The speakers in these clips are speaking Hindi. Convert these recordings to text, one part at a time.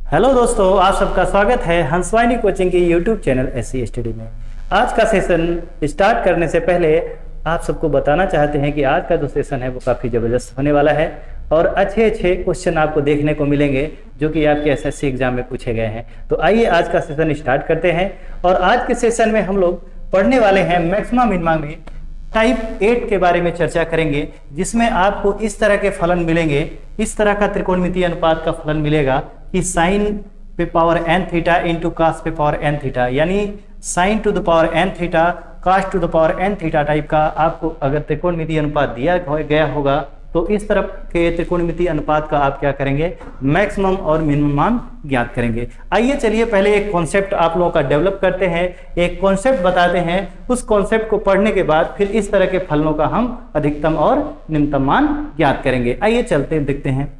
हेलो दोस्तों, आप सबका स्वागत है हंसवाहिनी कोचिंग की यूट्यूब चैनल एससी स्टडी में। आज का सेशन स्टार्ट करने से पहले आप सबको बताना चाहते हैं कि आज का जो सेशन है वो काफ़ी ज़बरदस्त होने वाला है और अच्छे क्वेश्चन आपको देखने को मिलेंगे जो कि आपके एसएससी एग्जाम में पूछे गए हैं। तो आइए आज का सेशन स्टार्ट करते हैं। और आज के सेशन में हम लोग पढ़ने वाले हैं मैक्सिमा मिनिमा में टाइप 8 के बारे में चर्चा करेंगे, जिसमें आपको इस तरह के फलन मिलेंगे, इस तरह का त्रिकोणमितीय अनुपात का फलन मिलेगा कि साइन पे power n theta into cos पे पावर एन थीटा, यानी sine to the power n theta cos to the power n theta type का आपको अगर त्रिकोणमितीय अनुपात दिया गया होगा तो इस तरफ के त्रिकोणमितीय अनुपात का आप क्या करेंगे, मैक्सिमम और मिनिमम मान ज्ञात करेंगे। आइए चलिए पहले एक कॉन्सेप्ट आप लोगों का डेवलप करते हैं, एक कॉन्सेप्ट बताते हैं। उस कॉन्सेप्ट को पढ़ने के बाद फिर इस तरह के फलनों का हम अधिकतम और न्यूनतम मान ज्ञात करेंगे। आइए चलते देखते हैं।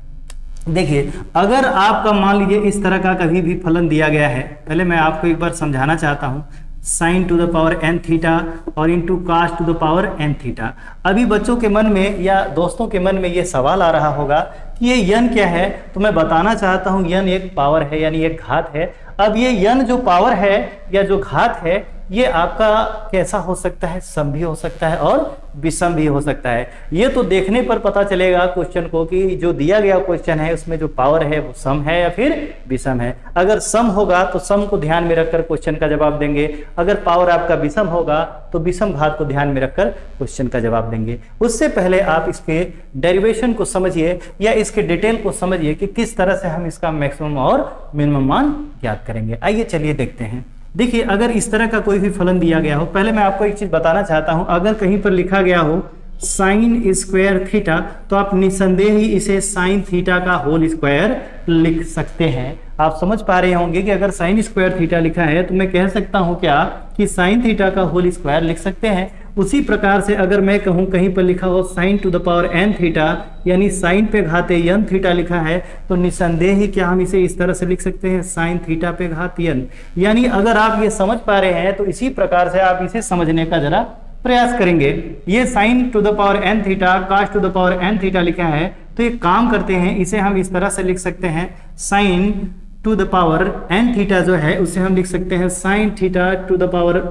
देखिए, अगर आपका मान लीजिए इस तरह का कभी भी फलन दिया गया है, पहले मैं आपको एक बार समझाना चाहता हूं, sine to the power n theta और into cos to the power n theta. अभी बच्चों के मन में या दोस्तों के मन में ये सवाल आ रहा होगा कि ये यन क्या है, तो मैं बताना चाहता हूँ यन एक पावर है, यानी एक घात है। अब ये यन जो पावर है या जो घात है ये आपका कैसा हो सकता है, सम भी हो सकता है और विषम भी हो सकता है। ये तो देखने पर पता चलेगा क्वेश्चन को कि जो दिया गया क्वेश्चन है उसमें जो पावर है वो सम है या फिर विषम है। अगर सम होगा तो सम को ध्यान में रखकर क्वेश्चन का जवाब देंगे, अगर पावर आपका विषम होगा तो विषम घात को ध्यान में रखकर क्वेश्चन का जवाब देंगे। उससे पहले आप इसके डेरिवेशन को समझिए या इसके डिटेल को समझिए कि किस तरह से हम इसका मैक्सिमम और मिनिमम मान ज्ञात करेंगे। आइए चलिए देखते हैं। देखिए, अगर इस तरह का कोई भी फलन दिया गया हो, पहले मैं आपको एक चीज बताना चाहता हूं, अगर कहीं पर लिखा गया हो साइन स्क्वायर थीटा तो आप निसंदेह ही इसे साइन थीटा का होल स्क्वायर लिख सकते हैं। आप समझ पा रहे होंगे कि अगर साइन स्क्वायर थीटा लिखा है तो मैं कह सकता हूं क्या कि साइन थीटा का होल स्क्वायर लिख सकते हैं। उसी प्रकार से अगर मैं कहूं कहीं पर लिखा हो sine to the power n theta, यानी साइन पे घाते यन थीटा लिखा है, तो निसंदेह ही क्या हम इसे इस तरह से लिख सकते हैं, साइन थीटा पे घात यन। यानी अगर आप ये समझ पा रहे हैं तो इसी प्रकार से आप इसे समझने का जरा प्रयास करेंगे। ये sine to the power n theta cos to the power n theta लिखा है, तो एक काम करते हैं, इसे हम इस तरह से लिख सकते हैं, sine to the power n theta जो है उसे हम लिख सकते हैं sine theta to the power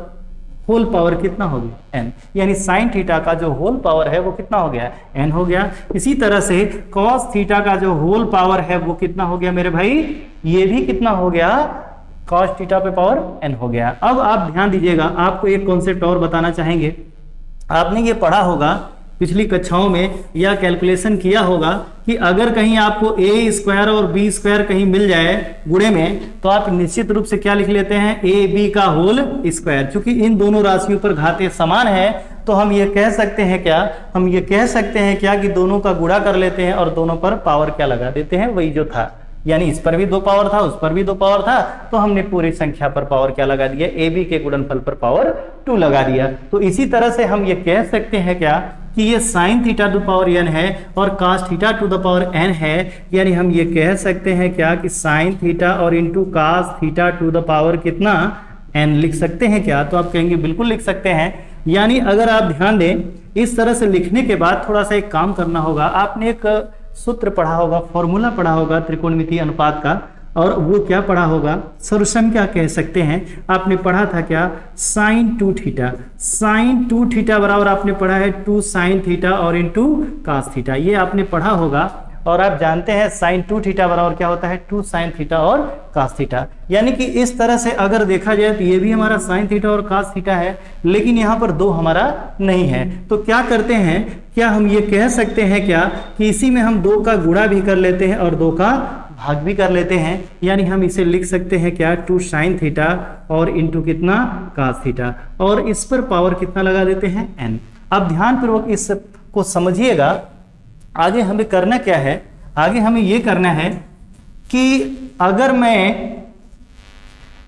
whole power कितना हो गया, एन, यानी साइन थीटा का जो होल पावर है वो कितना हो गया, एन हो गया। इसी तरह से कॉस थीटा का जो होल पावर है वो कितना हो गया मेरे भाई, ये भी कितना हो गया, कॉस थीटा पे पावर एन हो गया। अब आप ध्यान दीजिएगा, आपको एक कॉन्सेप्ट और बताना चाहेंगे। आपने ये पढ़ा होगा पिछली कक्षाओं में या कैलकुलेशन किया होगा कि अगर कहीं आपको ए स्क्वायर और बी स्क्वायर कहीं मिल जाए गुणे में, तो आप निश्चित रूप से क्या लिख लेते हैं, ए बी का होल स्क्वायर। क्योंकि इन दोनों राशियों पर घातें समान है तो हम ये कह सकते हैं क्या, हम ये कह सकते हैं क्या कि दोनों का गुणा कर लेते हैं और दोनों पर पावर क्या लगा देते हैं, वही जो था, यानी इस पर भी 2 पावर था, उस पर भी 2 पावर था, तो हमने पूरी संख्या पर पावर क्या लगा दिया, ए बी के गुणनफल पर पावर 2 लगा दिया। तो इसी तरह से हम ये कह सकते हैं क्या कि ये sine theta to power n है और cos theta to the power n है, यानी हम ये कह सकते हैं क्या कि साइन थीटा और into cos theta to the power कितना, एन लिख सकते हैं क्या। तो आप कहेंगे बिल्कुल लिख सकते हैं। यानी अगर आप ध्यान दें, इस तरह से लिखने के बाद थोड़ा सा एक काम करना होगा। आपने एक सूत्र पढ़ा होगा, फॉर्मूला पढ़ा होगा त्रिकोणमितीय अनुपात का, और वो क्या पढ़ा होगा, सॉल्यूशन क्या कह सकते हैं। आपने पढ़ा था क्या, साइन 2 थीटा, साइन 2 थीटा बराबर आपने पढ़ा है 2 साइन थीटा और इंटू कास थीटा, ये आपने पढ़ा होगा। और आप जानते हैं साइन 2 थीटा बराबर क्या होता है, 2 साइन थीटा और कास थीटा। यानी कि इस तरह से अगर देखा जाए तो ये भी हमारा साइन थीटा और कास थीटा है, लेकिन यहाँ पर 2 हमारा नहीं है। तो क्या करते हैं, क्या हम ये कह सकते हैं क्या कि इसी में हम 2 का गुणा भी कर लेते हैं और 2 का भाग भी कर लेते हैं। यानी हम इसे लिख सकते हैं क्या, 2 साइन थीटा और इंटू कितना, कास थीटा, और इस पर पावर कितना लगा देते हैं, एन। अब ध्यानपूर्वक इसको समझिएगा। आगे हमें करना क्या है, आगे हमें ये करना है कि अगर मैं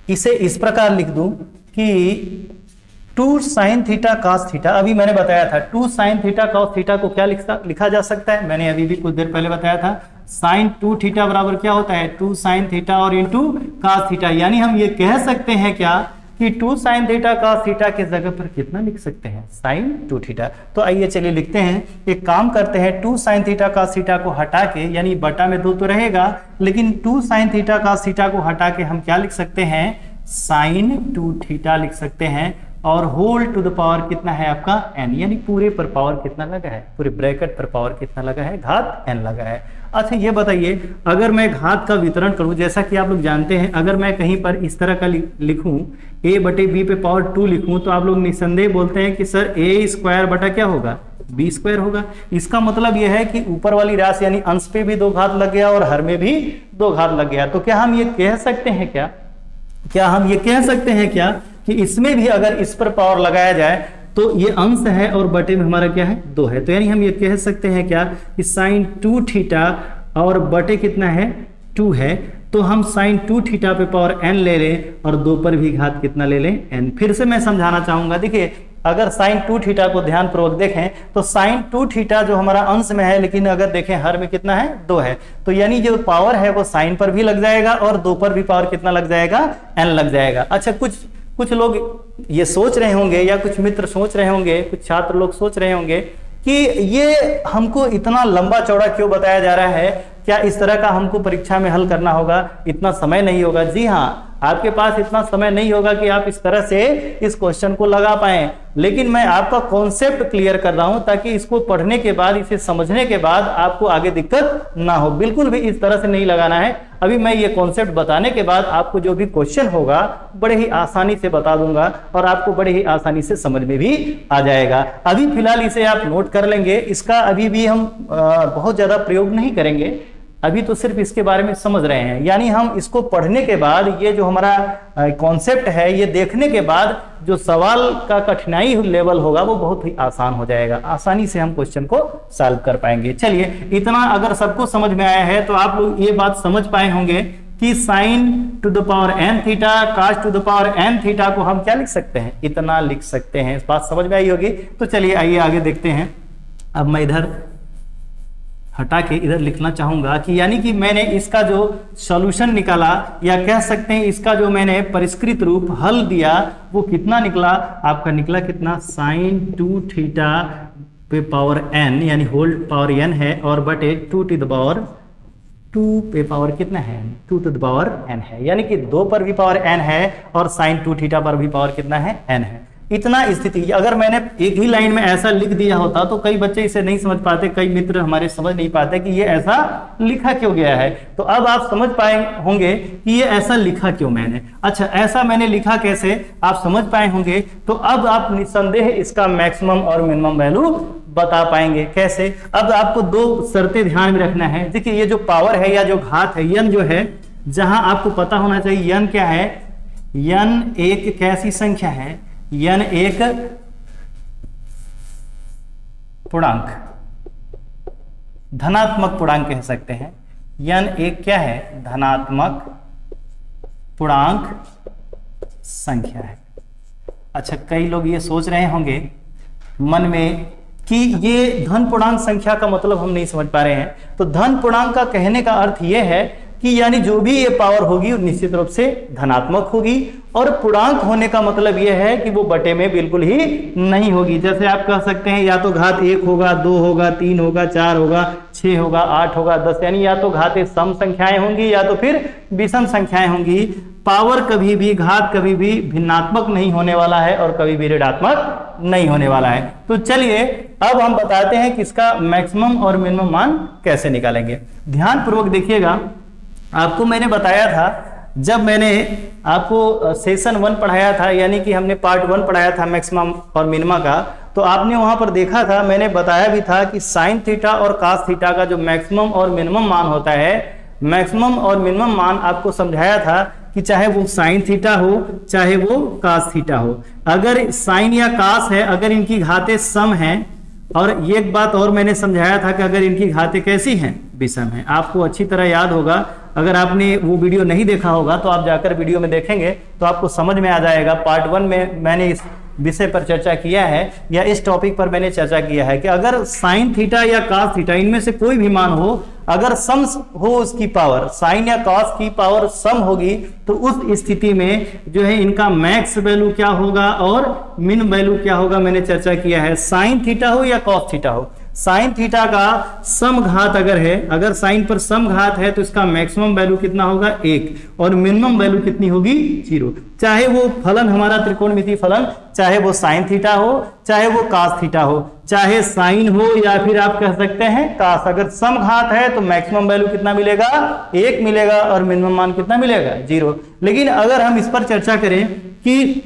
इसे इस प्रकार लिख दूं कि 2 साइन थीटा कॉस थीटा, अभी मैंने बताया था 2 साइन थीटा कॉस थीटा को क्या लिखा जा सकता है, मैंने अभी भी कुछ देर पहले बताया था, साइन 2 थीटा बराबर क्या होता है, 2 साइन थीटा और इंटू कॉस थीटा। यानी हम ये कह सकते हैं क्या कि 2 sin थीटा cos थीटा की जगह पर कितना लिख सकते हैं, sin 2 थीटा। तो आइए चलिए लिखते हैं, एक काम करते हैं, 2 sin थीटा cos थीटा को हटा के, यानी बटा में 2 तो रहेगा, लेकिन 2 sin थीटा cos थीटा को हटा के हम क्या लिख सकते हैं, sin 2 थीटा लिख सकते हैं। और होल टू द पावर कितना है आपका n, यानी पूरे पर पावर कितना लगा है, पूरे ब्रैकेट पर पावर कितना लगा है, घात n लगा है। अच्छा ये बताइए, अगर मैं घात का वितरण करूं, जैसा कि आप लोग जानते हैं, अगर मैं कहीं पर इस तरह का लिखूं a बटे b पे पावर 2 लिखूं, तो आप लोग निसंदेह बोलते हैं कि सर a स्क्वायर बटा क्या होगा, b स्क्वायर होगा। इसका मतलब यह है कि ऊपर वाली राशि यानी अंश पे भी 2 घात लग गया और हर में भी 2 घात लग गया। तो क्या हम ये कह सकते हैं क्या कि इसमें भी अगर इस पर पावर लगाया जाए तो ये अंश है और बटे में हमारा क्या है, 2 है। तो यानी हम ये कह सकते हैं क्या कि sin 2 थीटा और बटे कितना है, 2 है। तो हम sin 2 थीटा पे पावर n ले लें और 2 पर भी घात कितना ले लें, n। फिर से मैं समझाना चाहूंगा, देखिए अगर sin 2 थीटा को ध्यान पूर्वक देखें तो sin 2 थीटा जो हमारा अंश में है, लेकिन अगर देखें हर में कितना है, 2 है। तो यानी जो पावर है वो sin पर भी लग जाएगा और 2 पर भी पावर कितना लग जाएगा, n लग जाएगा। अच्छा कुछ लोग ये सोच रहे होंगे, या कुछ मित्र सोच रहे होंगे, कुछ छात्र लोग सोच रहे होंगे कि ये हमको इतना लंबा चौड़ा क्यों बताया जा रहा है, क्या इस तरह का हमको परीक्षा में हल करना होगा, इतना समय नहीं होगा। जी हाँ, आपके पास इतना समय नहीं होगा कि आप इस तरह से इस क्वेश्चन को लगा पाएं, लेकिन मैं आपका कॉन्सेप्ट क्लियर कर रहा हूं ताकि इसको पढ़ने के बाद, इसे समझने के बाद आपको आगे दिक्कत ना हो। बिल्कुल भी इस तरह से नहीं लगाना है। अभी मैं ये कॉन्सेप्ट बताने के बाद आपको जो भी क्वेश्चन होगा बड़े ही आसानी से बता दूंगा और आपको बड़े ही आसानी से समझ में भी आ जाएगा। अभी फिलहाल इसे आप नोट कर लेंगे, इसका अभी भी हम बहुत ज्यादा प्रयोग नहीं करेंगे, अभी तो सिर्फ इसके बारे में समझ रहे हैं। यानी हम इसको पढ़ने के बाद, ये जो हमारा कॉन्सेप्ट है ये देखने के बाद जो सवाल का कठिनाई लेवल होगा वो बहुत ही आसान हो जाएगा, आसानी से हम क्वेश्चन को सॉल्व कर पाएंगे। चलिए, इतना अगर सबको समझ में आया है तो आप लोग ये बात समझ पाए होंगे कि sin to the power n theta cos to the power n theta को हम क्या लिख सकते हैं, इतना लिख सकते हैं। इस बात समझ में आई होगी। तो चलिए आइए आगे देखते हैं। अब मैं इधर हटा के इधर लिखना चाहूंगा कि यानी कि मैंने इसका जो सॉल्यूशन निकाला, या कह सकते हैं इसका जो मैंने परिष्कृत रूप हल दिया, वो कितना निकला, आपका निकला कितना, sin 2 थीटा पे पावर n, यानी होल पावर n है, और बटे 2 टू द पावर 2 पे पावर कितना है, 2 टू द पावर n है। यानी कि 2 पर भी पावर n है और sin 2 थीटा पर भी पावर कितना है, n है। इतना स्थिति, अगर मैंने एक ही लाइन में ऐसा लिख दिया होता तो कई बच्चे इसे नहीं समझ पाते, कई मित्र हमारे समझ नहीं पाते कि ये ऐसा लिखा क्यों गया है। तो अब आप समझ पाए होंगे कि ये ऐसा लिखा क्यों मैंने। अच्छा, ऐसा मैंने लिखा कैसे, आप समझ पाए होंगे। तो अब आप निस्संदेह इसका मैक्सिमम और मिनिमम वैल्यू बता पाएंगे। कैसे, अब आपको 2 शर्तें ध्यान में रखना है। देखिए ये जो पावर है या जो घात है, n जो है, जहां आपको पता होना चाहिए n क्या है, n एक कैसी संख्या है, n एक पूर्णांक, धनात्मक पूर्णांक कह सकते हैं। n एक क्या है, धनात्मक पूर्णांक संख्या है। अच्छा, कई लोग ये सोच रहे होंगे मन में कि ये धन पूर्णांक संख्या का मतलब हम नहीं समझ पा रहे हैं। तो धन पूर्णांक का कहने का अर्थ यह है कि यानी जो भी ये पावर होगी निश्चित रूप से धनात्मक होगी, और पूर्णांक होने का मतलब यह है कि वो बटे में बिल्कुल ही नहीं होगी। जैसे आप कह सकते हैं या तो घात 1 होगा, 2 होगा, 3 होगा, 4 होगा, 6 होगा, 8 होगा, 10, यानी या तो घातें सम संख्याएं होंगी या तो फिर विषम संख्याएं होंगी। पावर कभी भी, घात कभी भी भिन्नात्मक नहीं होने वाला है और कभी भी ऋणात्मक नहीं होने वाला है। तो चलिए अब हम बताते हैं कि इसका मैक्सिमम और मिनिमम मान कैसे निकालेंगे। ध्यान पूर्वक देखिएगा, आपको मैंने बताया था, जब मैंने आपको सेशन 1 पढ़ाया था, यानी कि हमने पार्ट 1 पढ़ाया था मैक्सिमम और मिनिमा का, तो आपने वहां पर देखा था, मैंने बताया भी था कि साइन थीटा और कास थीटा का जो मैक्सिमम और मिनिमम मान होता है, मैक्सिमम और मिनिमम मान आपको समझाया था कि चाहे वो साइन थीटा हो चाहे वो कास थीटा हो, अगर साइन या कास है, अगर इनकी घातें सम हैं, और ये एक बात और मैंने समझाया था कि अगर इनकी घातें कैसी हैं, विषम हैं। आपको अच्छी तरह याद होगा, अगर आपने वो वीडियो नहीं देखा होगा तो आप जाकर वीडियो में देखेंगे तो आपको समझ में आ जाएगा। पार्ट 1 में मैंने विषय पर चर्चा किया है या इस टॉपिक पर मैंने चर्चा किया है कि अगर साइन थीटा या कॉस थीटा इनमें से कोई भी मान हो, अगर सम हो उसकी पावर, साइन या कॉस की पावर सम होगी, तो उस स्थिति में जो है इनका मैक्स वैल्यू क्या होगा और मिन वैल्यू क्या होगा, मैंने चर्चा किया है। साइन थीटा हो या कॉस थीटा हो, साइन थीटा का सम घात अगर है, अगर साइन पर सम घात है तो इसका मैक्सिमम वैल्यू कितना होगा 1 और मिनिमम वैल्यू कितनी होगी 0। चाहे वो फलन हमारा त्रिकोणमितीय फलन, चाहे वो साइन थीटा हो, चाहे वो कॉस थीटा हो, चाहे साइन हो या फिर आप कह सकते हैं कॉस, अगर सम घात है तो मैक्सिमम वैल्यू कितना मिलेगा 1 मिलेगा और मिनिमम मान कितना मिलेगा 0। लेकिन अगर हम इस पर चर्चा करें कि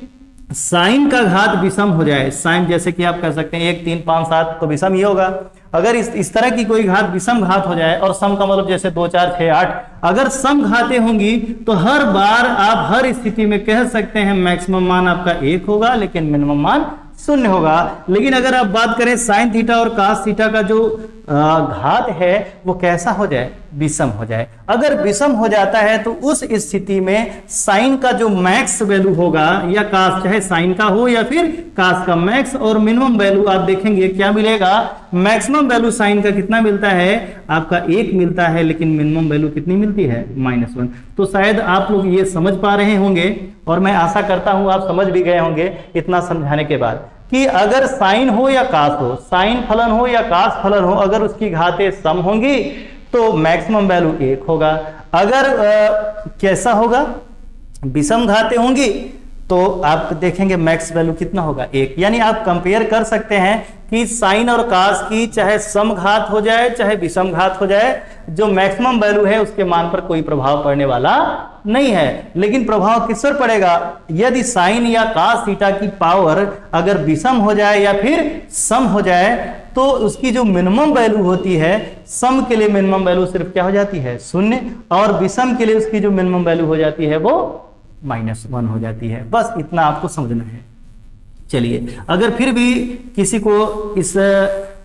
साइन का घात विषम हो जाए, साइन जैसे कि आप कह सकते हैं 1 3 5 7 तो विषम ही होगा। अगर इस तरह की कोई घात विषम घात हो जाए, और सम का मतलब जैसे 2 4 6 8, अगर सम घातें होंगी तो हर बार आप हर स्थिति में कह सकते हैं मैक्सिमम मान आपका 1 होगा लेकिन मिनिमम मान 0 होगा। लेकिन अगर आप बात करें साइन थीटा और कॉस थीटा का जो घात है वो कैसा हो जाए, विषम हो जाए। अगर विषम हो जाता है तो उस स्थिति में साइन का जो मैक्स वैल्यू होगा या कॉस, चाहे साइन का हो या फिर कॉस का, मैक्स और मिनिमम वैल्यू आप देखेंगे क्या मिलेगा। मैक्सिमम वैल्यू साइन का कितना मिलता है आपका 1 मिलता है, लेकिन मिनिमम वैल्यू कितनी मिलती है -1। तो शायद आप लोग ये समझ पा रहे होंगे और मैं आशा करता हूं आप समझ भी गए होंगे इतना समझाने के बाद कि अगर साइन हो या कॉस हो, साइन फलन हो या कॉस फलन हो, अगर उसकी घातें सम होंगी तो मैक्सिमम वैल्यू 1 होगा। अगर कैसा होगा, विषम घातें होंगी तो आप देखेंगे मैक्स वैल्यू कितना होगा 1। यानी आप कंपेयर कर सकते हैं कि साइन और कॉस की चाहे सम घात हो जाए चाहे विषम घात हो जाए, जो मैक्सिमम वैल्यू है उसके मान पर कोई प्रभाव पड़ने वाला नहीं है। लेकिन प्रभाव किस पर पड़ेगा, यदि साइन या कॉस थीटा की पावर अगर विषम हो जाए या फिर सम हो जाए तो उसकी जो मिनिमम वैल्यू होती है, सम के लिए मिनिमम वैल्यू सिर्फ क्या हो जाती है 0, और विषम के लिए उसकी जो मिनिमम वैल्यू हो जाती है वो -1 हो जाती है। बस इतना आपको समझना है। चलिए, अगर फिर भी किसी को इस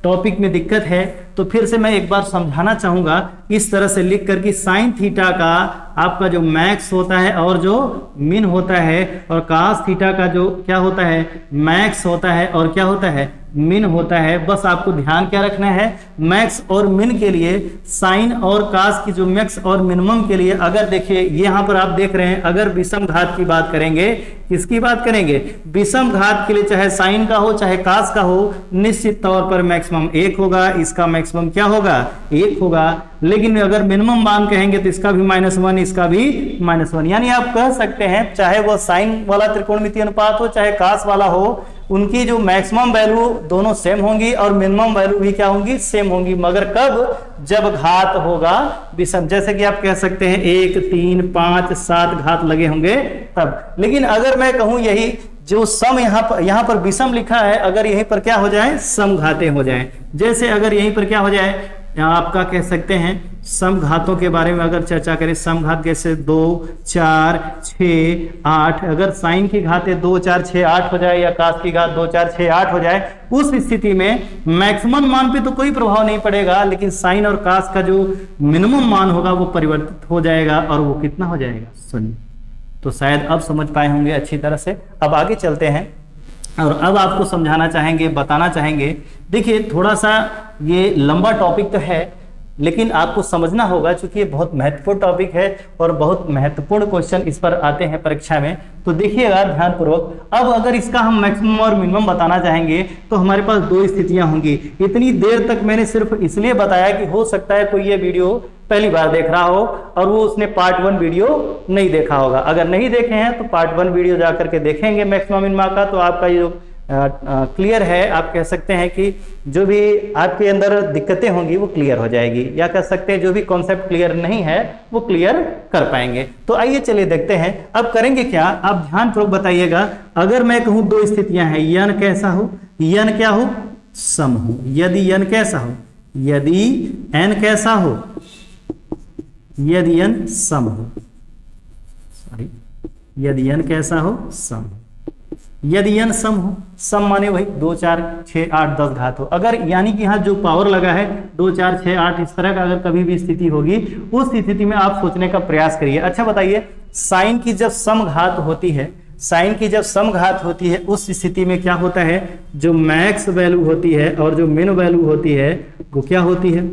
टॉपिक में दिक्कत है तो फिर से मैं एक बार समझाना चाहूंगा इस तरह से लिख कर कि साइन थीटा का आपका जो मैक्स होता है और जो मिन होता है, और कॉस थीटा का जो क्या होता है मैक्स होता है और क्या होता है मिन होता है। बस आपको ध्यान क्या रखना है, मैक्स और मिन के लिए, साइन और कॉस की जो मैक्स और मिनिमम के लिए, अगर देखिए यहाँ पर आप देख रहे हैं, अगर विषम घात की बात करेंगे, किसकी बात करेंगे, विषम घात के लिए चाहे साइन का हो चाहे कॉस का हो, निश्चित तौर पर मैक्सिमम 1 होगा, इसका मैक्सिमम क्या होगा 1 होगा। लेकिन अगर मिनिमम मान कहेंगे तो इसका भी -1, इसका भी -1। यानी आप कह सकते हैं चाहे वो साइन वाला त्रिकोणमितीय अनुपात हो चाहे कॉस वाला हो, उनकी जो मैक्सिमम वैल्यू दोनों सेम होंगी और मिनिमम वैल्यू भी क्या होंगी सेम होंगी, मगर कब, जब घात होगा विषम। जैसे कि आप कह सकते हैं 1 3 5 7 घात लगे होंगे तब। लेकिन अगर मैं कहूं यही जो सम यहाँ पर विषम लिखा है, अगर यहीं पर क्या हो जाए सम घातें हो जाए, जैसे अगर यहीं पर क्या हो जाए, आपका कह सकते हैं सम घातों के बारे में अगर चर्चा करें, सम घात जैसे 2 4 6 8, अगर साइन की घातें 2 4 6 8 हो जाए या कॉस की घात 2 4 6 8 हो जाए, उस स्थिति में मैक्सिमम मान पे तो कोई प्रभाव नहीं पड़ेगा, लेकिन साइन और कॉस का जो मिनिमम मान होगा वो परिवर्तित हो जाएगा और वो कितना हो जाएगा 0। तो शायद अब समझ पाए होंगे अच्छी तरह से। अब आगे चलते हैं और अब आपको समझाना चाहेंगे, बताना चाहेंगे। देखिए, थोड़ा सा ये लंबा टॉपिक तो है लेकिन आपको समझना होगा, क्योंकि ये बहुत महत्वपूर्ण टॉपिक है और बहुत महत्वपूर्ण क्वेश्चन इस पर आते हैं परीक्षा में। तो देखिएगा ध्यानपूर्वक। अब अगर इसका हम मैक्सिमम और मिनिमम बताना चाहेंगे तो हमारे पास 2 स्थितियां होंगी। इतनी देर तक मैंने सिर्फ इसलिए बताया कि हो सकता है कोई ये वीडियो पहली बार देख रहा हो और वो उसने पार्ट 1 वीडियो नहीं देखा होगा। अगर नहीं देखे हैं तो पार्ट 1 वीडियो जाकर के देखेंगे मैक्सिमम मिनिमम का, तो आपका ये जो क्लियर है, आप कह सकते हैं कि जो भी आपके अंदर दिक्कतें होंगी वो क्लियर हो जाएगी, या कह सकते हैं जो भी कॉन्सेप्ट क्लियर नहीं है वो क्लियर कर पाएंगे। तो आइए चलिए देखते हैं अब करेंगे क्या। आप ध्यानपूर्वक बताइएगा। अगर मैं कहूं 2 स्थितियां हैं, यन कैसा हो, यन क्या हो सम हो, यदि यन कैसा हो, यदि एन कैसा हो, यदि एन सम हो, सॉरी यदि एन कैसा हो सम, यदि n सम हो, सम माने वही 2 4 6 8 10 घात हो। अगर यानी कि यहाँ जो पावर लगा है 2 4 6 8 इस तरह का अगर कभी भी स्थिति होगी, उस स्थिति में आप सोचने का प्रयास करिए। अच्छा बताइए, साइन की जब सम घात होती है, साइन की जब समघात होती है उस स्थिति में क्या होता है, जो मैक्स वैल्यू होती है और जो मिन वैल्यू होती है वो क्या होती है।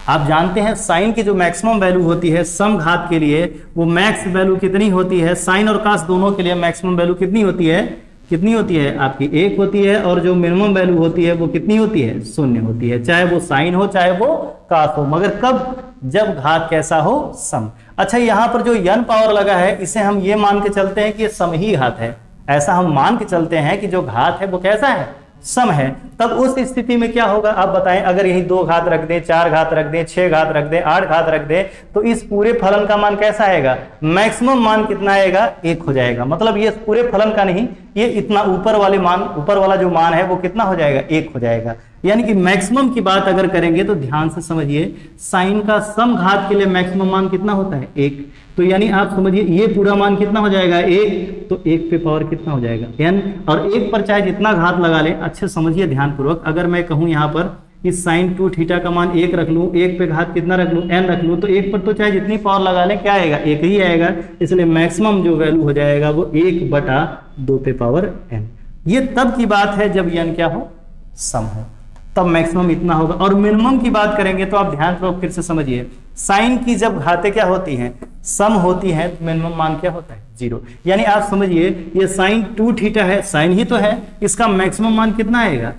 आप जानते हैं साइन की जो मैक्सिमम वैल्यू होती है समघात के लिए, वो मैक्स वैल्यू कितनी होती है, साइन और कास दोनों के लिए मैक्सिमम वैल्यू कितनी होती है, कितनी होती है आपकी 1 होती है, और जो मिनिमम वैल्यू होती है वो कितनी होती है, 0 होती है, चाहे वो साइन हो चाहे वो कास हो, मगर कब, जब घात कैसा हो, सम। अच्छा, यहाँ पर जो n पावर लगा है इसे हम ये मान के चलते हैं कि ये सम ही घात है, ऐसा हम मान के चलते हैं कि जो घात है वो कैसा है, सम है। तब उस स्थिति में क्या होगा आप बताएं, अगर यही 2 घात रख दें, 4 घात रख दें, 6 घात रख दें, 8 घात रख दें, तो इस पूरे फलन का मान कैसा आएगा, मैक्सिमम मान कितना आएगा, 1 हो जाएगा। मतलब ये पूरे फलन का नहीं, ये इतना ऊपर वाले मान, ऊपर वाला जो मान है वो कितना हो जाएगा, 1 हो जाएगा। यानी कि मैक्सिमम की बात अगर करेंगे तो ध्यान से समझिए, साइन का समघात के लिए मैक्सिमम मान कितना होता है, 1। तो यानी आप समझिए ये पूरा मान कितना हो जाएगा, 1, तो 1 पे पावर कितना हो जाएगा, n, और 1 पर चाहे जितना घात लगा ले। अच्छे समझिए ध्यान पूर्वक, अगर मैं कहूं यहाँ पर इस साइन 2 थीटा का मान 1 रख लूं, 1 पे घात कितना रख लूं, n रख लूं, तो 1 पर तो चाहे जितनी पावर लगा ले क्या आएगा, 1 ही आएगा। इसलिए मैक्सिमम जो वैल्यू हो जाएगा वो 1/2 पे पावर n। ये तब की बात है जब n क्या हो, सम हो, तब मैक्सिमम इतना होगा। और मिनिमम की बात करेंगे तो आप ध्यान पूर्वक फिर से समझिए, साइन की जब घातें क्या होती हैं, सम होती हैं, तो मिनिमम मान क्या होता है, 0। यानी आप समझिए ये साइन 2 थीटा है, साइन ही तो है, इसका मैक्सिमम मान कितना आएगा,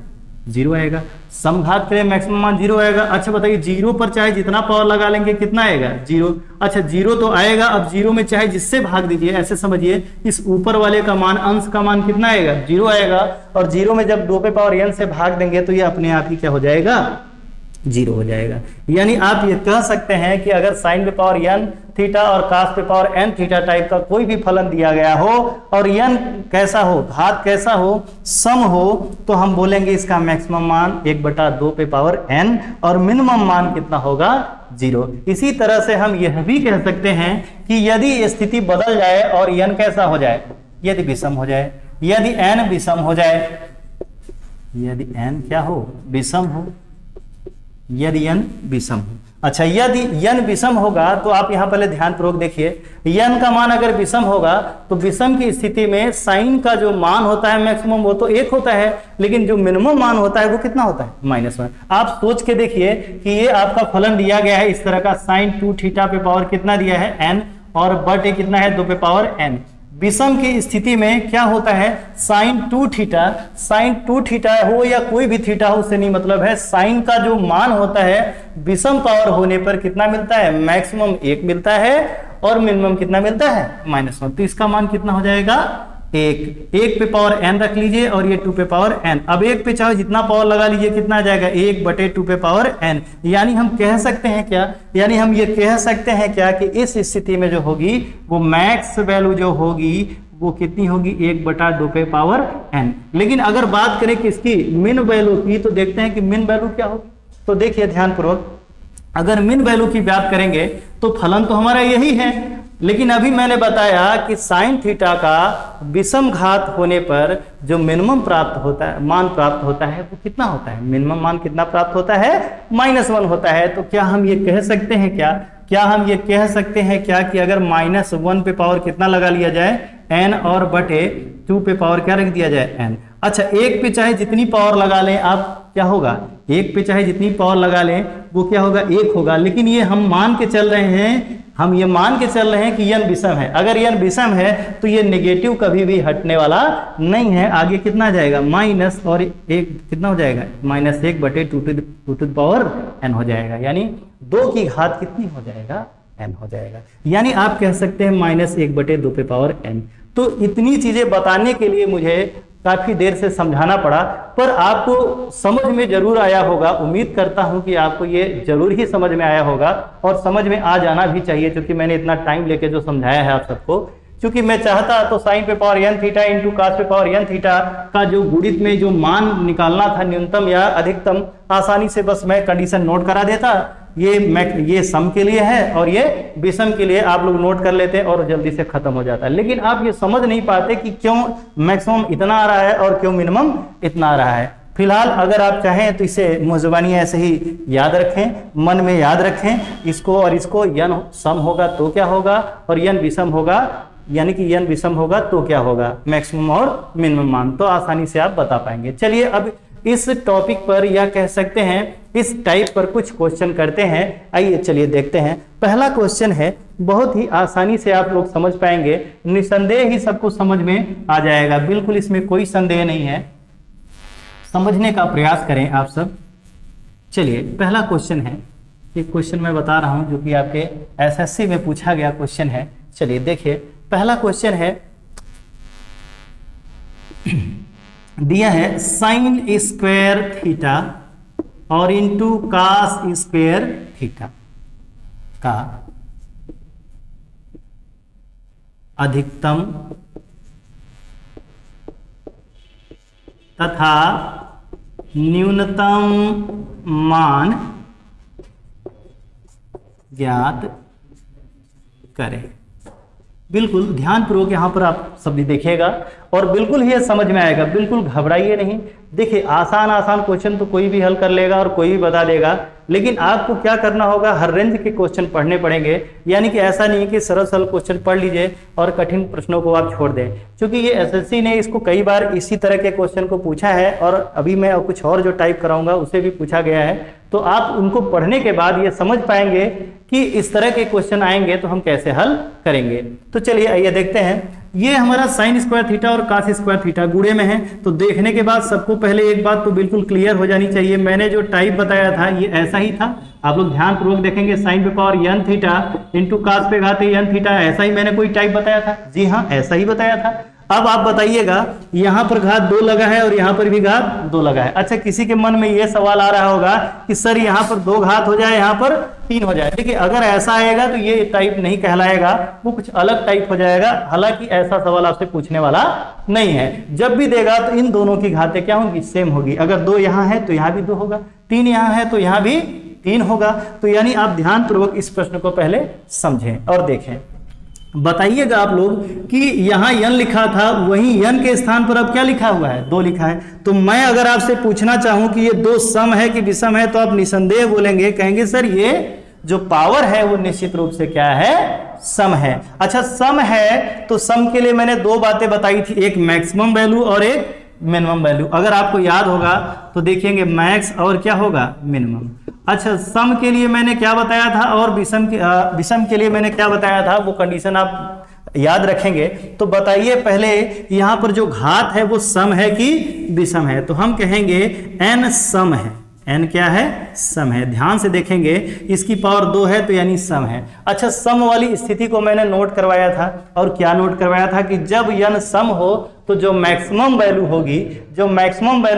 0 आएगा। समघात के लिए मैक्सिमम मान 0 आएगा। अच्छा बताइए 0 पर चाहे जितना पावर लगा लेंगे कितना आएगा, 0। अच्छा 0 तो आएगा, अब 0 में चाहे जिससे भाग दीजिए, ऐसे समझिए इस ऊपर वाले का मान, अंश का मान कितना आएगा, 0 आएगा, और 0 में जब 2 पे पावर n से भाग देंगे तो ये अपने आप ही क्या हो जाएगा, 0 हो जाएगा। यानी आप ये कह सकते हैं कि अगर साइन पे पावर n थीटा और कास पे पावर n थीटा टाइप का कोई भी फलन दिया गया हो और n कैसा हो, घात कैसा हो, सम हो, तो हम बोलेंगे इसका मैक्सिमम मान 1/2 पे पावर n और मिनिमम मान कितना होगा, 0। इसी तरह से हम यह भी कह सकते हैं कि यदि स्थिति बदल जाए और n कैसा हो जाए, यदि विषम हो जाए, यदि n विषम हो जाए, यदि n क्या हो, विषम हो, यदि n विषम हो। अच्छा यदि n विषम होगा तो आप यहां पहले ध्यान पूर्वक देखिए, n का मान अगर विषम होगा तो विषम की स्थिति में साइन का जो मान होता है मैक्सिमम वो तो 1 होता है, लेकिन जो मिनिमम मान होता है वो कितना होता है, -1। आप सोच के देखिए कि ये आपका फलन दिया गया है इस तरह का, साइन 2 थीटा पे पावर कितना दिया है, n, और बटे कितना है, 2 पे पावर n। विषम की स्थिति में क्या होता है, साइन 2 थीटा, साइन 2 थीटा हो या कोई भी थीटा हो उससे नहीं मतलब है, साइन का जो मान होता है विषम पावर होने पर कितना मिलता है, मैक्सिमम 1 मिलता है और मिनिमम कितना मिलता है, -1। तो इसका मान कितना हो जाएगा, 1 पे पावर n रख लीजिए और ये 2 पे पावर n। अब 1 पे चाहे जितना पावर लगा लीजिए कितना आ जाएगा, 1/2 पे पावर n। यानी हम कह सकते हैं क्या, यानी हम ये कह सकते हैं क्या कि इस स्थिति में जो होगी वो मैक्स वैल्यू जो होगी वो कितनी होगी, 1/2 पे पावर n। लेकिन अगर बात करें किसकी, मिन वैल्यू की, तो देखते हैं कि मिन वैल्यू क्या होगी। तो देखिए ध्यान पूर्वक, अगर मिन वैल्यू की बात करेंगे तो फलन तो हमारा यही है, लेकिन अभी मैंने बताया कि साइन थीटा का विषम घात होने पर जो मिनिमम प्राप्त होता है, मान प्राप्त होता है वो कितना होता है, मिनिमम मान कितना प्राप्त होता है, -1 होता है। तो क्या हम ये कह सकते हैं क्या हम ये कह सकते हैं क्या कि अगर -1 पे पावर कितना लगा लिया जाए, n, और बटे 2 पे पावर क्या रख दिया जाए, n। अच्छा 1 पे चाहे जितनी पावर लगा लें आप, क्या होगा, 1 पे चाहे जितनी पावर लगा लें वो क्या होगा, 1 होगा। लेकिन ये हम मान के चल रहे हैं, हम ये मान के चल रहे हैं कि n विषम है। अगर n विषम है तो ये नेगेटिव कभी भी हटने वाला नहीं है। आगे कितना आ जाएगा, माइनस और 1 कितना हो जाएगा, -1/2 टू पावर n हो जाएगा। यानी 2 की घात कितनी हो जाएगा, n हो जाएगा। यानी आप कह सकते हैं -1/2 पे पावर n। तो इतनी चीजें बताने के लिए मुझे काफी देर से समझाना पड़ा, पर आपको समझ में जरूर आया होगा। उम्मीद करता हूं कि आपको ये जरूर ही समझ में आया होगा और समझ में आ जाना भी चाहिए, क्योंकि मैंने इतना टाइम लेके जो समझाया है आप सबको। क्योंकि मैं चाहता तो साइन पे power n theta into cos पे पावर n थीटा का जो गुणित में जो मान निकालना था न्यूनतम या अधिकतम, आसानी से बस मैं कंडीशन नोट करा देता। ये सम के लिए है और ये विषम के लिए आप लोग नोट कर लेते और जल्दी से खत्म हो जाता है। लेकिन आप ये समझ नहीं पाते कि क्यों मैक्सिमम इतना आ रहा है और क्यों मिनिमम इतना आ रहा है। फिलहाल अगर आप चाहें तो इसे मुंजबानी ऐसे ही याद रखें, मन में याद रखें इसको, और इसको n सम होगा तो क्या होगा और n विषम होगा यानी कि n विषम होगा तो क्या होगा, मैक्सिमम और मिनिमम मान, तो आसानी से आप बता पाएंगे। चलिए अब इस टॉपिक पर या कह सकते हैं इस टाइप पर कुछ क्वेश्चन करते हैं। आइए चलिए देखते हैं। पहला क्वेश्चन है, बहुत ही आसानी से आप लोग समझ पाएंगे, निसंदेह ही सबको समझ में आ जाएगा, बिल्कुल इसमें कोई संदेह नहीं है, समझने का प्रयास करें आप सब। चलिए पहला क्वेश्चन है, ये क्वेश्चन मैं बता रहा हूं जो कि आपके एसएससी में पूछा गया क्वेश्चन है। चलिए देखिए पहला क्वेश्चन है, दिया है साइन स्क्वायर थीटा और इंटू कास स्क्वायर थीटा का अधिकतम तथा न्यूनतम मान ज्ञात करें। बिल्कुल ध्यानपूर्वक यहाँ पर आप सब भी देखिएगा और बिल्कुल ही समझ में आएगा, बिल्कुल घबराइए नहीं। देखिए आसान आसान क्वेश्चन तो कोई भी हल कर लेगा और कोई भी बता देगा, लेकिन आपको क्या करना होगा, हर रेंज के क्वेश्चन पढ़ने पड़ेंगे। यानी कि ऐसा नहीं कि सरल सरल क्वेश्चन पढ़ लीजिए और कठिन प्रश्नों को आप छोड़ दें, क्योंकि ये एसएससी ने इसको कई बार इसी तरह के क्वेश्चन को पूछा है और अभी मैं कुछ और जो टाइप कराऊंगा उसे भी पूछा गया है। तो आप उनको पढ़ने के बाद ये समझ पाएंगे कि इस तरह के क्वेश्चन आएंगे तो हम कैसे हल करेंगे। तो चलिए आइए देखते हैं। ये हमारा साइन स्क्वायर थीटा और कास स्क्वायर थीटा गुणे में है, तो देखने के बाद सबको पहले एक बात तो बिल्कुल क्लियर हो जानी चाहिए, मैंने जो टाइप बताया था ये ऐसा ही था। आप लोग ध्यानपूर्वक देखेंगे, साइन पे power n theta into cos पे घाते n थीटा, ऐसा ही मैंने कोई टाइप बताया था। जी हाँ, ऐसा ही बताया था। अब आप बताइएगा, यहाँ पर घात 2 लगा है और यहाँ पर भी घात 2 लगा है। अच्छा, किसी के मन में ये सवाल आ रहा होगा कि सर यहाँ पर 2 घात हो जाए, यहाँ पर 3 हो जाए। देखिए अगर ऐसा आएगा तो ये टाइप नहीं कहलाएगा, वो कुछ अलग टाइप हो जाएगा। हालांकि ऐसा सवाल आपसे पूछने वाला नहीं है। जब भी देगा तो इन दोनों की घातें क्या होंगी, सेम होगी। अगर 2 यहाँ है तो यहाँ भी 2 होगा, 3 यहाँ है तो यहाँ भी 3 होगा। तो यानी आप ध्यानपूर्वक इस प्रश्न को पहले समझें और देखें। बताइएगा आप लोग कि यहाँ n लिखा था, वहीं n के स्थान पर अब क्या लिखा हुआ है, 2 लिखा है। तो मैं अगर आपसे पूछना चाहूं कि ये 2 सम है कि विषम है, तो आप निसंदेह बोलेंगे, कहेंगे सर ये जो पावर है वो निश्चित रूप से क्या है, सम है। अच्छा सम है तो सम के लिए मैंने 2 बातें बताई थी, एक मैक्सिमम वैल्यू और एक मिनिमम वैल्यू। अगर आपको याद होगा तो देखेंगे मैक्स और क्या होगा, मिनिमम। अच्छा सम के लिए मैंने क्या बताया था और विषम के लिए मैंने क्या बताया था, वो कंडीशन आप याद रखेंगे। तो बताइए पहले यहाँ पर जो घात है वो सम है कि विषम है, तो हम कहेंगे n सम है। n क्या है, सम है। ध्यान से देखेंगे, इसकी पावर 2 है तो यानी सम है। अच्छा सम वाली स्थिति को मैंने नोट करवाया था, और क्या नोट करवाया था कि जब n सम हो तो जो मैक्सिमम वैल्यू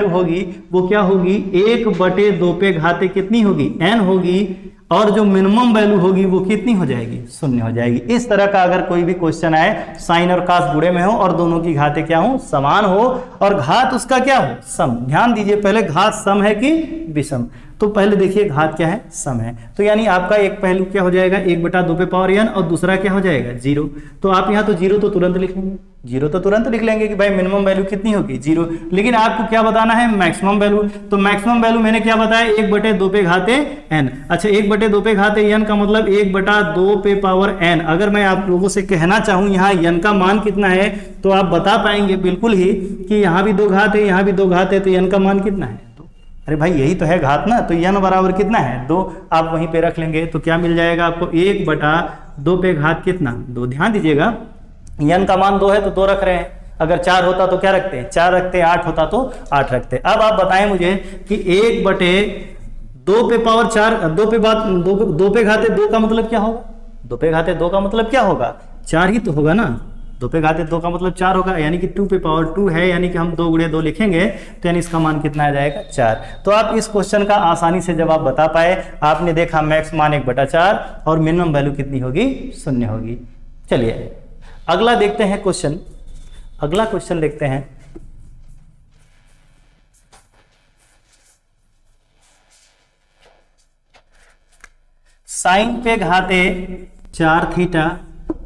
होगी वो क्या होगी, 1/2 पे घाते कितनी होगी, n होगी, और जो मिनिमम वैल्यू होगी वो कितनी हो जाएगी, 0 हो जाएगी। इस तरह का अगर कोई भी क्वेश्चन आए, साइन और कास गुणे में हो और दोनों की घातें क्या हो, समान हो, और घात उसका क्या हो, सम। ध्यान दीजिए पहले घात सम है कि विषम, तो पहले देखिए घात क्या है, सम है। तो यानी आपका एक पहलू क्या हो जाएगा, 1/2 पे पावर n, और दूसरा क्या हो जाएगा, 0। तो आप यहाँ तो 0 तो तुरंत लिख लेंगे, 0 तो तुरंत लिख लेंगे कि भाई मिनिमम वैल्यू कितनी होगी, 0। लेकिन आपको क्या बताना है, मैक्सिमम वैल्यू। तो मैक्सिमम वैल्यू मैंने क्या बताया, 1/2 पे घाते n। अच्छा 1/2 पे घाते n का मतलब 1/2 पे पावर n। अगर मैं आप लोगों से कहना चाहूँ यहाँ n का मान कितना है, तो आप बता पाएंगे बिल्कुल ही कि यहाँ भी 2 घात है, यहाँ भी 2 घात है, तो n का मान कितना है। अरे भाई यही तो है घात ना, तो n बराबर कितना है, 2। आप वहीं पे रख लेंगे तो क्या मिल जाएगा आपको, 1/2 पे घात कितना, 2। ध्यान दीजिएगा n का मान 2 है तो 2 रख रहे हैं। अगर 4 होता तो क्या रखते हैं, 4 रखते, 8 होता तो 8 रखते। अब आप बताएं मुझे कि 1/2 पे पावर 4, 2 पे घाते 2 का मतलब क्या होगा, 2 पे घाते 2 का मतलब क्या होगा, 4 ही तो होगा ना। 2 पे घाते 2 का मतलब 4 होगा, यानी कि 2 पे पावर 2 है, यानी कि हम 2 × 2 लिखेंगे तो यानी इसका मान कितना आ जाएगा, 4। तो आप इस क्वेश्चन का आसानी से जवाब बता पाए। आपने देखा मैक्स मान 1/4 और मिनिमम वैल्यू कितनी होगी, 0 होगी। चलिए अगला देखते हैं क्वेश्चन, अगला क्वेश्चन देखते हैं। साइन पे घाते 4 थीटा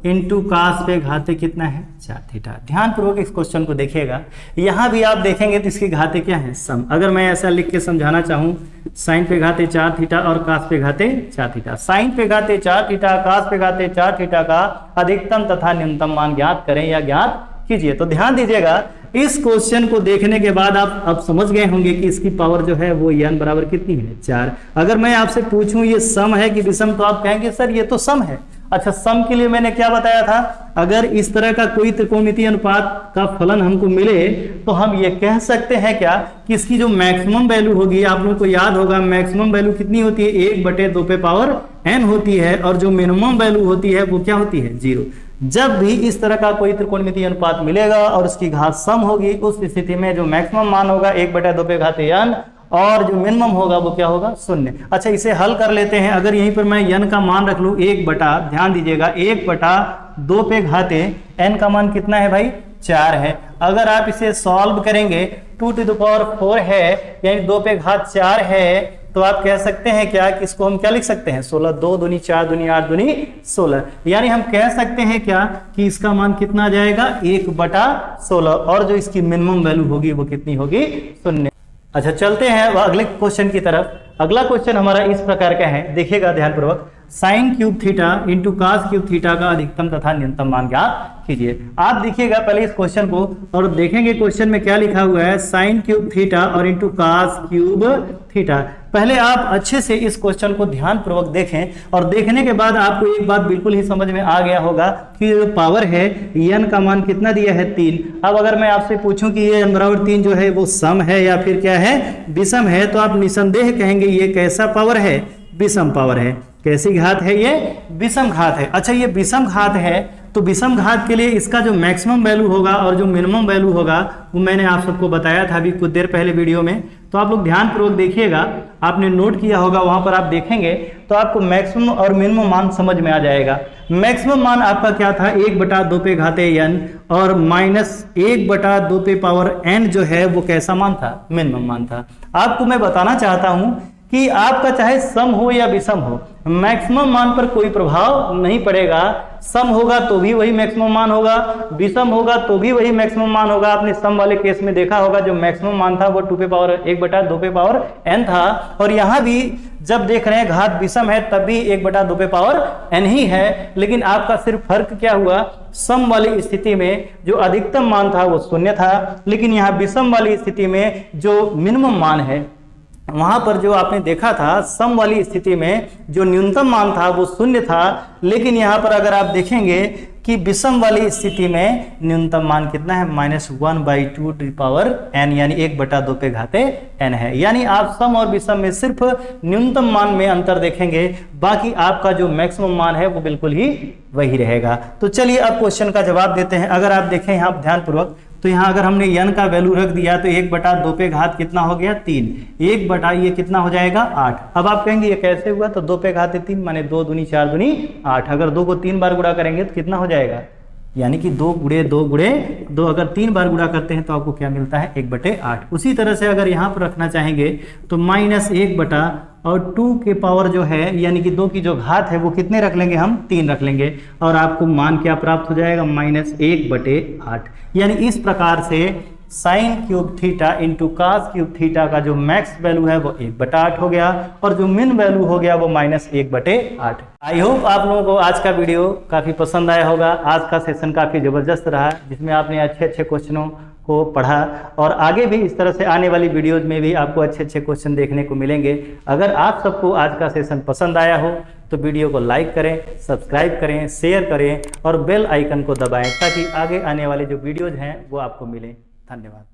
इंटू कास पे घाते कितना है 4 थीटा। ध्यानपूर्वक इस क्वेश्चन को देखिएगा, यहाँ भी आप देखेंगे तो इसकी घाते क्या है सम। अगर मैं ऐसा लिख के समझाना चाहूँ, साइन पे घाते 4 थीटा और कास पे घाते 4 थीटा। साइन पे घाते 4 थीटा, कास पे घाते 4 थीटा का अधिकतम तथा न्यूनतम मान ज्ञात करें या ज्ञात कीजिए। तो ध्यान दीजिएगा, इस क्वेश्चन को देखने के बाद आप अब समझ गए होंगे कि इसकी पावर जो है वो n बराबर कितनी है 4। अगर मैं आपसे पूछूं ये सम है कि विषम, तो आप कहेंगे सर ये तो सम है। अच्छा, सम के लिए मैंने क्या बताया था, अगर इस तरह का कोई त्रिकोणमितीय अनुपात का फलन हमको मिले तो हम ये कह सकते हैं क्या कि इसकी जो मैक्सिमम वैल्यू होगी, आप लोगों को याद होगा मैक्सिमम वैल्यू कितनी होती है 1/2 पे पावर n होती है, और जो मिनिमम वैल्यू होती है वो क्या होती है 0। जब भी इस तरह का कोई त्रिकोणमितीय अनुपात मिलेगा और उसकी घात सम होगी, उस स्थिति में जो मैक्सिमम मान होगा 1/2 पे घाते n, और जो मिनिमम होगा वो क्या होगा 0। अच्छा, इसे हल कर लेते हैं। अगर यहीं पर मैं n का मान रख लूं 1/, ध्यान दीजिएगा 1/2 पे घाते n का मान कितना है भाई 4 है। अगर आप इसे सॉल्व करेंगे 2⁴ है, यानी 2 पे घात 4 है, तो आप कह सकते हैं क्या कि इसको हम क्या लिख सकते हैं 16, 2 दूनी 4 दूनी 8 दूनी 16। यानी हम कह सकते हैं क्या कि इसका मान कितना आ जाएगा 1/16, और जो इसकी मिनिमम वैल्यू होगी वो कितनी होगी 0। अच्छा, चलते हैं अगले क्वेश्चन की तरफ। अगला क्वेश्चन हमारा इस प्रकार का है, देखिएगा ध्यानपूर्वक। Sine cube theta into cos cube theta का अधिकतम तथा न्यूनतम मान ज्ञात कीजिए। आप देखिएगा पहले इस क्वेश्चन को और देखेंगे क्वेश्चन में क्या लिखा हुआ है, साइन क्यूब थीटा और इंटू कास क्यूब थीटा। पहले आप अच्छे से इस क्वेश्चन को ध्यानपूर्वक देखें, और देखने के बाद आपको एक बात बिल्कुल ही समझ में आ गया होगा कि जो पावर है n का मान कितना दिया है 3। अब अगर मैं आपसे पूछूं कि ये n बराबर 3 जो है वो सम है या फिर क्या है विषम है, तो आप निसंदेह कहेंगे ये कैसा पावर है, विषम पावर है। कैसी घात है ये, विषम घात है। अच्छा, ये विषम घात है तो विषम घात के लिए इसका जो मैक्सिमम वैल्यू होगा और जो मिनिमम वैल्यू होगा वो मैंने आप सबको बताया था अभी कुछ देर पहले वीडियो में। तो आप लोग ध्यानपूर्वक देखिएगा, आपने नोट किया होगा, वहां पर आप देखेंगे तो आपको मैक्सिमम और मिनिमम मान समझ में आ जाएगा। मैक्सिमम मान आपका क्या था 1/2 पे घाते n, और -1/2 पे पावर n जो है वो कैसा मान था, मिनिमम मान था। आपको मैं बताना चाहता हूं कि आपका चाहे सम हो या विषम हो, मैक्सिमम मान पर कोई प्रभाव नहीं पड़ेगा। सम होगा तो भी वही मैक्सिमम मान होगा, विषम होगा तो भी वही मैक्सिमम मान होगा। आपने सम वाले केस में देखा होगा जो मैक्सिमम मान था वो 1/2 पे पावर n था, और यहाँ भी जब देख रहे हैं घात विषम है तब भी 1/2 पे पावर n ही है। लेकिन आपका सिर्फ फर्क क्या हुआ, सम वाली स्थिति में जो अधिकतम मान था वो 0 था, लेकिन यहाँ विषम वाली स्थिति में जो मिनिमम मान है वहां पर जो आपने देखा था सम वाली स्थिति में जो न्यूनतम मान था वो 0 था। लेकिन यहाँ पर अगर आप देखेंगे कि विषम वाली स्थिति में न्यूनतम मान कितना है -1/2 पावर n, यानी 1/2 पे घाते n है। यानी आप सम और विषम में सिर्फ न्यूनतम मान में अंतर देखेंगे, बाकी आपका जो मैक्सिमम मान है वो बिल्कुल ही वही रहेगा। तो चलिए अब क्वेश्चन का जवाब देते हैं। अगर आप देखें यहाँ ध्यानपूर्वक, तो यहाँ अगर हमने n का वैल्यू रख दिया तो 1/2 पे घात कितना हो गया 3, 1 ये कितना हो जाएगा 8। अब आप कहेंगे ये कैसे हुआ, तो 2 पे घाते 3 माने 2 दूनी 4 दूनी 8। अगर 2 को 3 बार गुणा करेंगे तो कितना हो जाएगा, यानी कि 2 गुणे 2 गुणे 2, अगर 3 बार गुणा करते हैं तो आपको क्या मिलता है 1/8। उसी तरह से अगर यहाँ पर रखना चाहेंगे तो -1 और 2 के पावर जो है यानी कि 2 की जो घात है वो कितने रख लेंगे हम 3 रख लेंगे, और आपको मान क्या प्राप्त हो जाएगा -1/8। यानी इस प्रकार से sine cube theta into cos cube theta का जो मैक्स वैल्यू है वो 1/8 हो गया, और जो मिन वैल्यू हो गया वो -1/8। आई होप आप लोगों को आज का वीडियो काफ़ी पसंद आया होगा। आज का सेशन काफ़ी ज़बरदस्त रहा, जिसमें आपने अच्छे क्वेश्चनों को पढ़ा, और आगे भी इस तरह से आने वाली वीडियोज में भी आपको अच्छे क्वेश्चन देखने को मिलेंगे। अगर आप सबको आज का सेशन पसंद आया हो तो वीडियो को लाइक करें, सब्सक्राइब करें, शेयर करें और बेल आइकन को दबाएं, ताकि आगे आने वाले जो वीडियोज हैं वो आपको मिलें। धन्यवाद।